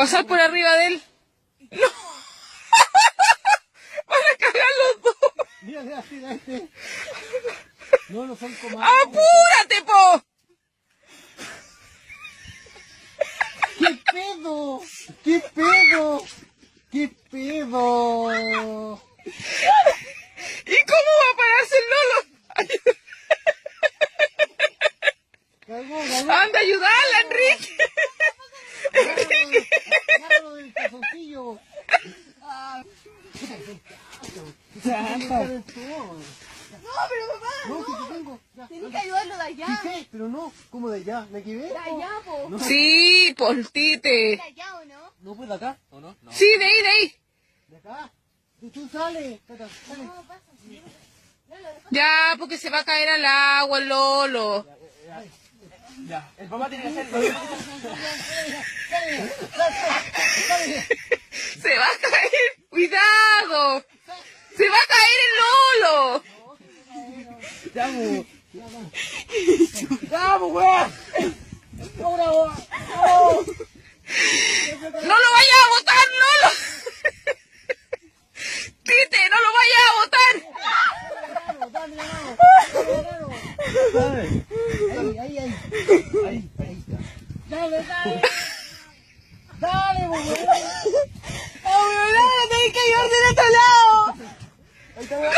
pasar por arriba de él. ¡No! ¡Van a cagar los dos! Mira, mira, este. No, no son comandos. ¡Apúrate, po! ¿Qué pedo? ¿Qué pedo? ¿Qué pedo? ¿Y cómo va a pararse el Lolo? Cagó, cagó. ¡Anda, ayudarla, Enrique! Agárralo del calzoncillo. No, pero papá, No, no. que te tengo. Ya, Tienes que ayudarlo de allá. sí sé, pero no. ¿Cómo de allá? ¿Me equivoqué? De allá, po. No. Sí, por tite. De allá, ¿o no? ¿No pues de acá? ¿O no? No. Sí, de ahí, de ahí. ¿De acá? Tú sale. Tata, sale. No, pasa. Lolo, Ya, porque se va a caer al agua el Lolo. Ya, el papá tiene que hacerlo. Se va a caer. ¡Cuidado! ¡Se va a caer el Lolo! ¡Vamos! ¡Vamos, weón! ¡Ahora, weón! ¡No lo vayas a botar, Lolo! ¡Tite, no lo vayas a botar! ¡Dame la mano! ¡Dame! Ahí. Ahí está. ¡Dale! ¡Dale, weón! ¡Oh, mi hermano, tenés que ayudarte de otro lado! Ahí está, weón.